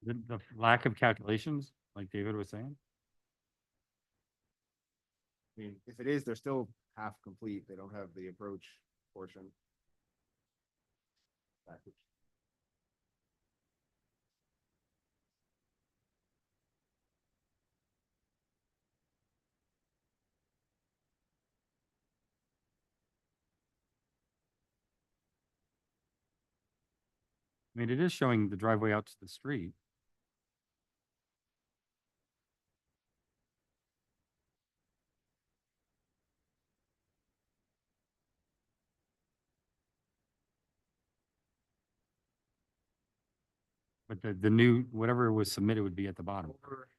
the lack of calculations, like David was saying. I mean, if it is, they're still half complete. They don't have the approach portion. Package. I mean, it is showing the driveway out to the street. But the new, whatever was submitted would be at the bottom. First.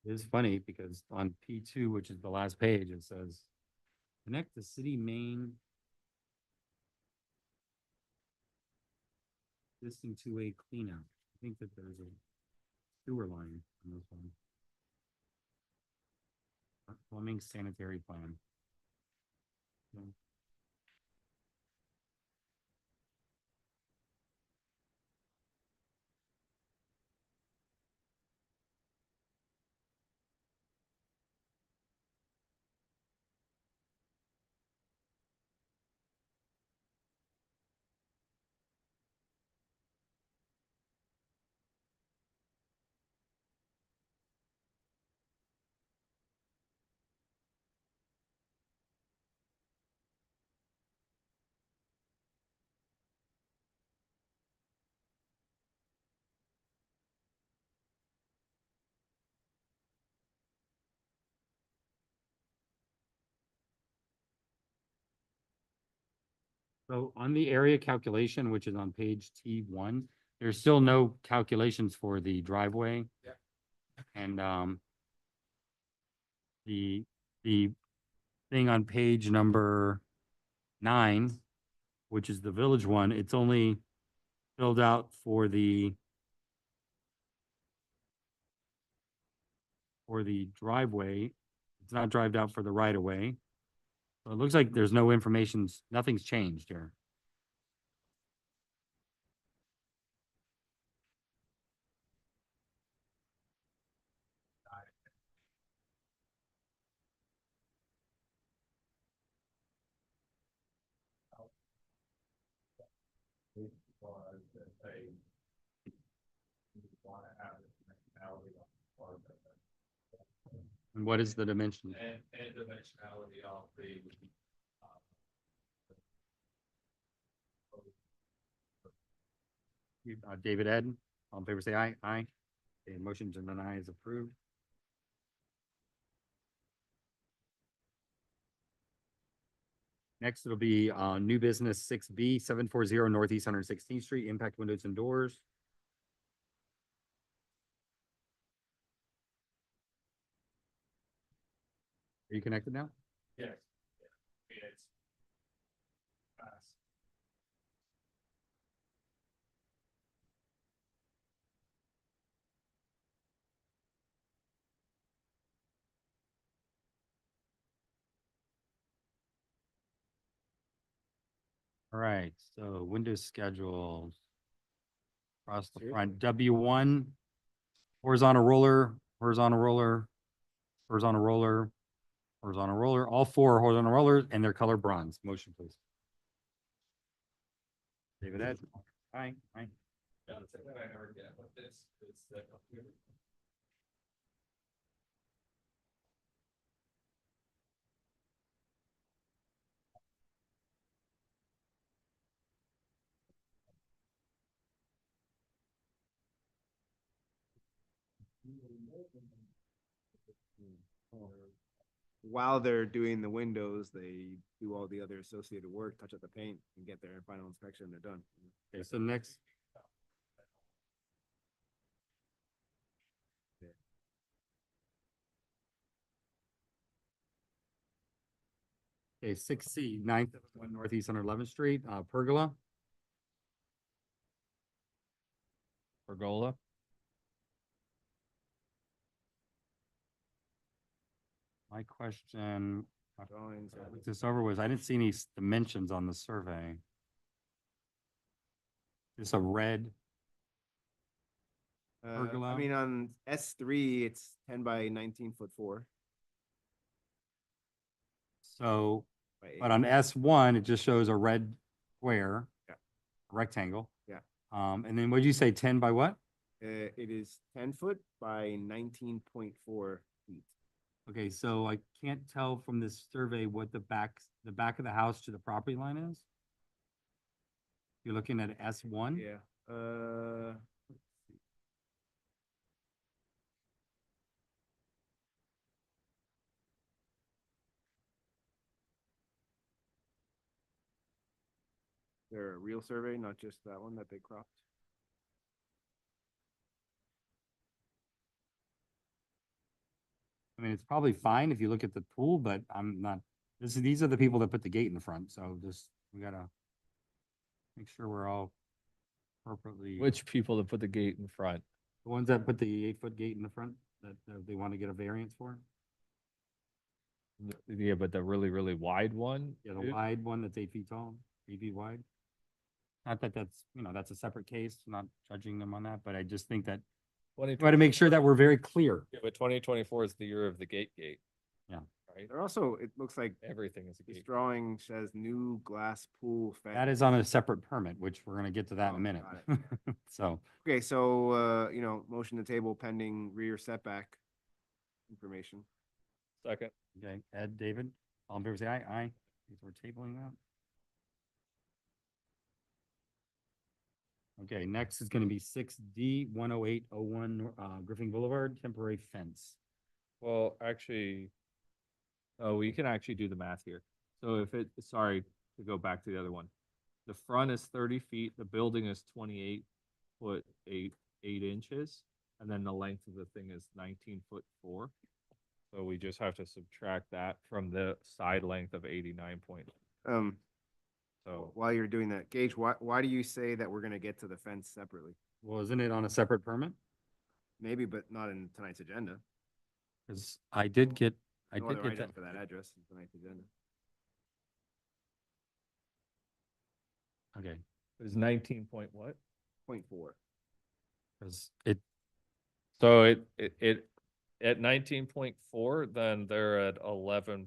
It's funny because on P2, which is the last page, it says, connect the city main existing to a cleanout. I think that there's a sewer line on this one. Plumbing sanitary plan. Yeah. So on the area calculation, which is on page T1, there's still no calculations for the driveway. Yeah. And the thing on page number 9, which is the village one, it's only filled out for the driveway. It's not drived out for the right of way. So it looks like there's no information, nothing's changed here. And what is the dimension? And dimensionality of the. you, David Ed. All in favor, say aye. Aye. Okay, motion to deny is approved. Next, it'll be, new business 6B, 740 Northeast 116th Street, impact windows and doors. Are you connected now? Yes. All right, so window schedules. Across the front, W1, horizontal roller, horizontal roller, horizontal roller, horizontal roller, all four horizontal rollers and their color bronze. Motion, please. David Ed. Aye, aye. While they're doing the windows, they do all the other associated work, touch up the paint and get their final inspection, they're done. Okay, so next. Okay, 6C, 971 Northeast 111th Street, pergola. Pergola. My question, Drawings. I looked this over was, I didn't see any dimensions on the survey. It's a red, I pergola. mean, on S3, it's 10 by 19'4". so, By but 8. on S1, it just shows a red square. Yeah. Rectangle. Yeah. And then what'd you say, 10 by what? It is 10 foot by 19.4 feet. Okay, so I can't tell from this survey what the back of the house to the property line is? You're looking at S1? Yeah, they're a real survey, not just that one that they cropped. I mean, it's probably fine if you look at the pool, but I'm not, these are the people that put the gate in the front, so just, we gotta make sure we're all appropriately. Which people to put the gate in front? The ones that put the 8-foot gate in the front, that they want to get a variance for? Yeah, but the really, really wide one? Yeah, the too? wide one that's 8 feet tall, 8 feet wide. Not that that's, that's a separate case, not judging them on that, but I just think that, we want to make sure that we're very clear. Yeah, but 2024 is the year of the gate. Yeah. Right? They're also, it looks like Everything is a this gate. drawing says new glass pool fence. That is on a separate permit, which we're gonna get to that in Oh, a minute. got So, Okay, so, motion to table pending rear setback information. Second. okay, Ed, David, all in favor, say aye. Aye. We're tabling that. Okay, next is gonna be 6D, 10801, Griffin Boulevard, temporary fence. Well, actually, oh, we can actually do the math here. So if it, sorry, to go back to the other one. The front is 30 feet, the building is 28 foot 8 inches, and then the length of the thing is 19'4". So we just have to subtract that from the side length of 89 point. So While you're doing that, Gage, why do you say that we're gonna get to the fence separately? Well, isn't it on a separate permit? Maybe, but not in tonight's agenda. Cause I did get No other that. item for that address in tonight's agenda. Okay, it was 19 point what? 0.4. cause it, So it at 19.4, then they're at 11.5.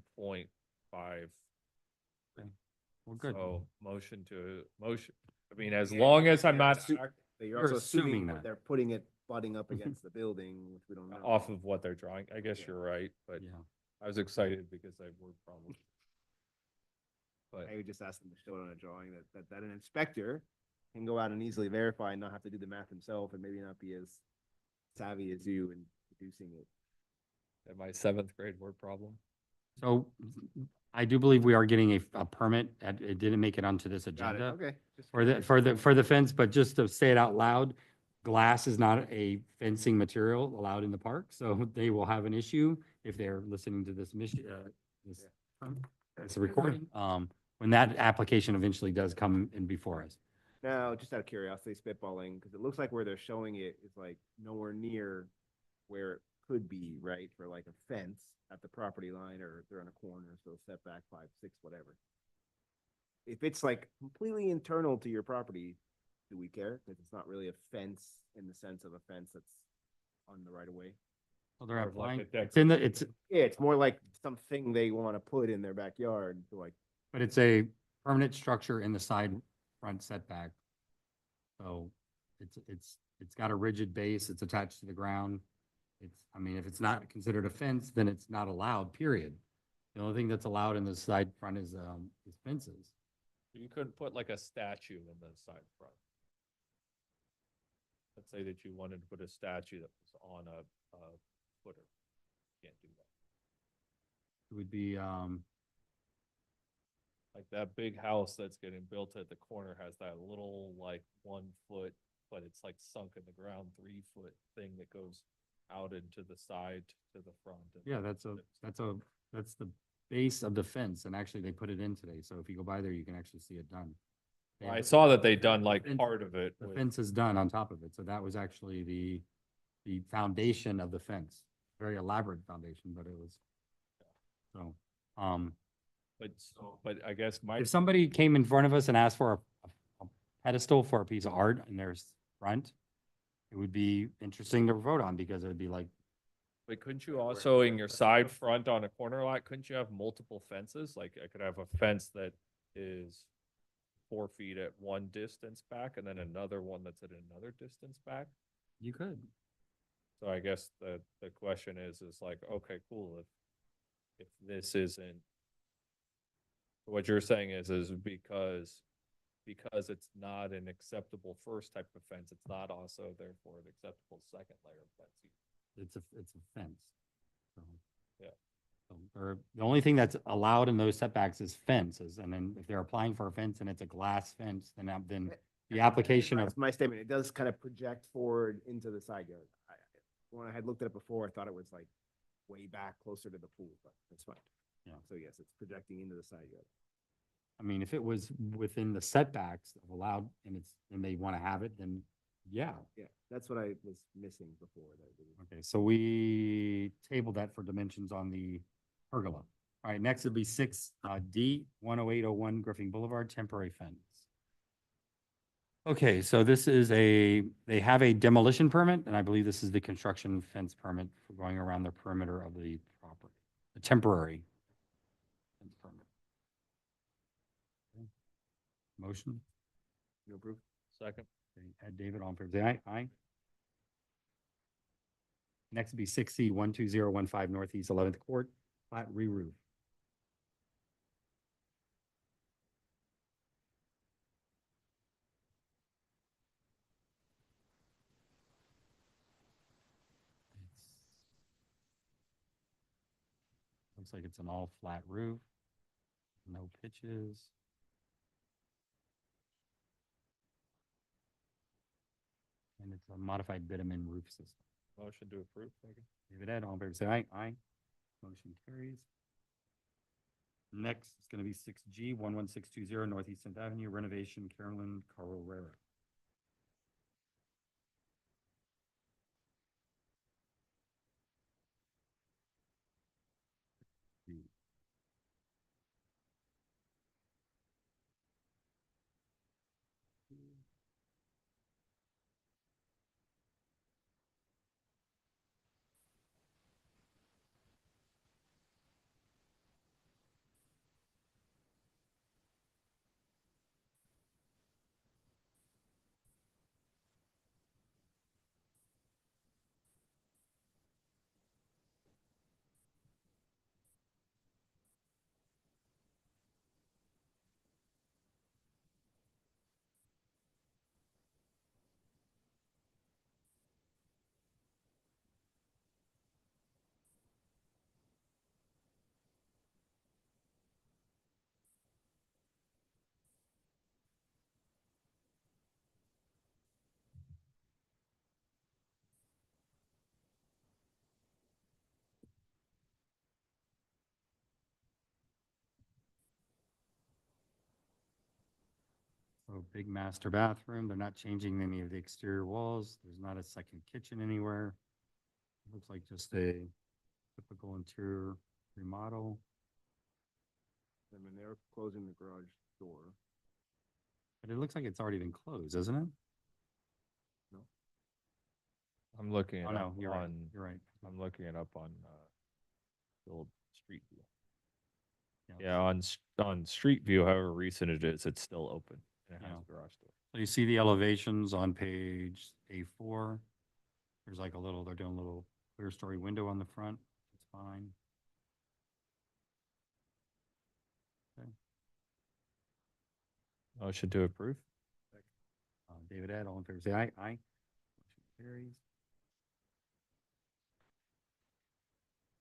well, good. So motion, I mean, as long as I'm not But you're You're also assuming assuming that. that they're putting it butting up against the building, which we don't know. off of what they're drawing, I guess you're right, but Yeah, I was excited because I have word problems. But I would just ask them to show it on a drawing that an inspector can go out and easily verify and not have to do the math himself and maybe not be as savvy as you in reducing it. At my seventh grade word problem. So I do believe we are getting a permit. It didn't make it onto this Got it, agenda okay. Just for the fence, but just to say it out loud, glass is not a fencing material allowed in the park, so they will have an issue if they're listening to this mission, this, this recording, when that application eventually does come in before us. Now, just out of curiosity, spitballing, because it looks like where they're showing it is like nowhere near where it could be, right? For like a fence at the property line, or if they're on a corner, so set back 5, 6, whatever. If it's like completely internal to your property, do we care? Because it's not really a fence in the sense of a fence that's on the right of way. So they're More of like applying, a deck. it's in the, it's, Yeah, it's more like something they want to put in their backyard, to like, but it's a permanent structure in the side front setback. So it's got a rigid base, it's attached to the ground. It's, I mean, if it's not considered a fence, then it's not allowed, period. The only thing that's allowed in the side front is fences. You couldn't put like a statue in the side front. Let's say that you wanted to put a statue that was on a footer. Can't do that. It would be, Like that big house that's getting built at the corner has that little like 1 foot, but it's like sunk in the ground, 3 foot thing that goes out into the side to the front. and- yeah, that's the base of the fence, and actually they put it in today, so if you go by there, you can actually see it done. They I have- saw that they done like fence- part of it. The with- fence is done on top of it, so that was actually the foundation of the fence. Very elaborate foundation, but it was. So, But I guess my, if somebody came in front of us and asked for a pedestal for a piece of art in their front, it would be interesting to vote on, because it would be like, but couldn't you also in your side front on a corner lot, couldn't you have multiple fences? Like I could have a fence that is 4 feet at one distance back and then another one that's at another distance back. you could. So I guess the question is like, okay, cool, if this isn't. What you're saying is because it's not an acceptable first type of fence, it's not also therefore an acceptable second layer of fence. It's a fence. So. Yeah. So, or the only thing that's allowed in those setbacks is fences, and then if they're applying for a fence and it's a glass fence, then the application of, that's my statement. It does kind of project forward into the side yard. When I had looked at it before, I thought it was like way back closer to the pool, but that's fine. Yeah. So yes, it's projecting into the side yard. I mean, if it was within the setbacks of allowed and they want to have it, then yeah. Yeah, that's what I was missing before. Okay, so we tabled that for dimensions on the pergola. All right, next would be 6D, 10801 Griffin Boulevard, temporary fence. Okay, so this is they have a demolition permit, and I believe this is the construction fence permit for going around the perimeter of the property, the temporary fence permit. Okay. Motion? You approve? Second. Okay, Ed, David, all in favor, say aye. Aye. Next would be 6C, 12015 Northeast 11th Court, flat re-roof. Looks like it's an all flat roof, no pitches. And it's a modified bitumen roof system. Motion to approve. Second. David, Ed, all in favor, say aye. Aye. Motion carries. Next is gonna be 6G, 11620 Northeast 10th Avenue, renovation, Carolyn Carrera. So big master bathroom. They're not changing any of the exterior walls. There's not a second kitchen anywhere. Looks like just a typical interior remodel. I mean, they're closing the garage door. But it looks like it's already been closed, isn't it? I'm looking it Oh, no, up you're right. on, You're right. I'm looking it up on, the old Street View. Yeah. Yeah, on Street View, however recent it is, it's still open. And it has Yeah. a garage door. So you see the elevations on page A4. There's like a little, they're doing a little clear story window on the front. It's fine. Motion to approve? David Ed, all in favor, say aye. Aye. Motion carries.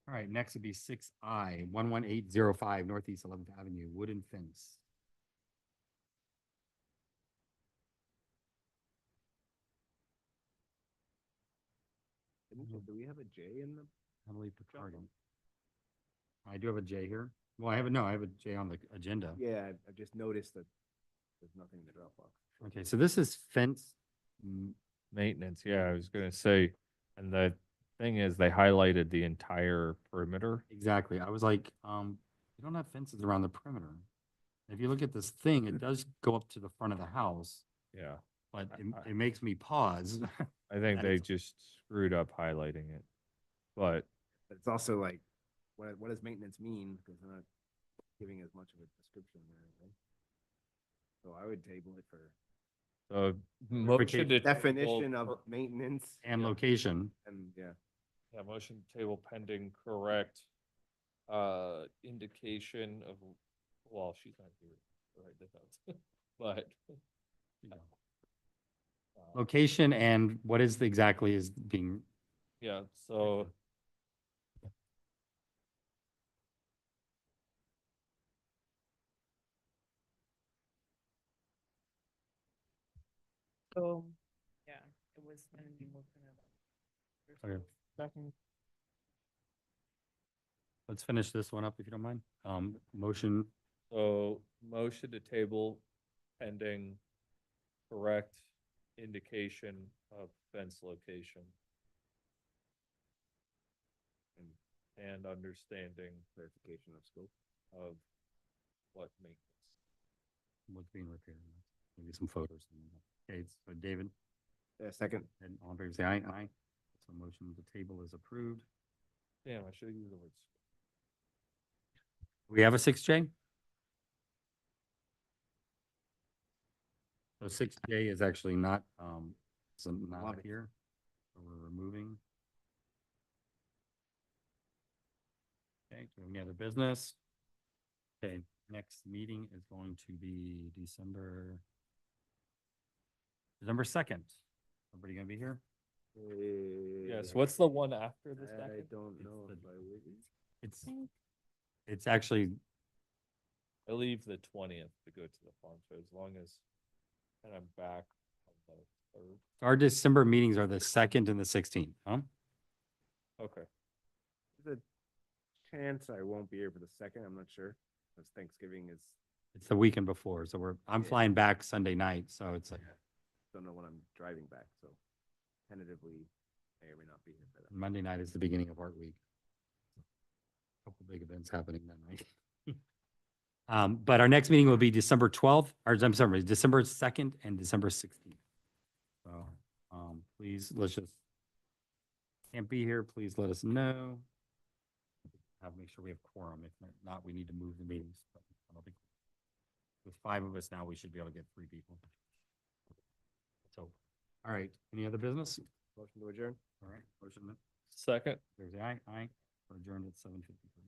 All right, next would be 6I, 11805 Northeast 11th Avenue, wooden fence. Do we have a J in the? Emily Picardi. I do have a J here. Well, I have I have a J on the agenda. Yeah, I just noticed that there's nothing in the Dropbox. Okay, so this is fence. Maintenance, yeah, I was gonna say, and the thing is, they highlighted the entire perimeter. Exactly. I was like, you don't have fences around the perimeter. If you look at this thing, it does go up to the front of the house, Yeah, but it makes me pause. I think That they is- just screwed up highlighting it. But But it's also like, what does maintenance mean? Because they're not giving as much of a description there, right? So I would table it for the motion to. definition table of maintenance And Yeah. location. and, yeah. Yeah, motion to table pending correct, indication of, well, she's not here, to write this out, but. Location and what is exactly is being, Yeah, so. So, yeah, it was when we moved in. Okay. Second. let's finish this one up if you don't mind. Motion, So motion to table pending correct indication of fence location. And understanding Clarification of scope. of what maintenance. what's being repaired. Maybe some photos. Okay, so David, Second. and all in favor, say aye. Aye. So motion to table is approved. Damn, I should have used the words. We have a 6J? So 6J is actually not, not Love it. here. So we're removing. Okay, do we have any other business? Okay, next meeting is going to be December 2nd. Everybody gonna be here? Yes, what's the one after the I second? don't It's know the- if I would. It's actually, I leave the 20th to go to the farm show as long as, and I'm back on the 3rd. our December meetings are the 2nd and the 16th, huh? Okay. There's a chance I won't be here for the second, I'm not sure, because Thanksgiving is, It's the weekend before, so I'm Yeah. flying back Sunday night, so it's like, don't know when I'm driving back, so tentatively may or may not be here for that. Monday night is the beginning of Art Week. Couple big events happening that night. But our next meeting will be December 12th, or I'm sorry, December 2nd and December 16th. So, please, let's just, can't be here, please let us know. Make sure we have quorum. If not, we need to move the meetings. But I don't think, with 5 of us now, we should be able to get 3 people. So, all right, any other business? Motion to adjourn? All right, motion, Second. there's the aye, we're adjourned at 7:53.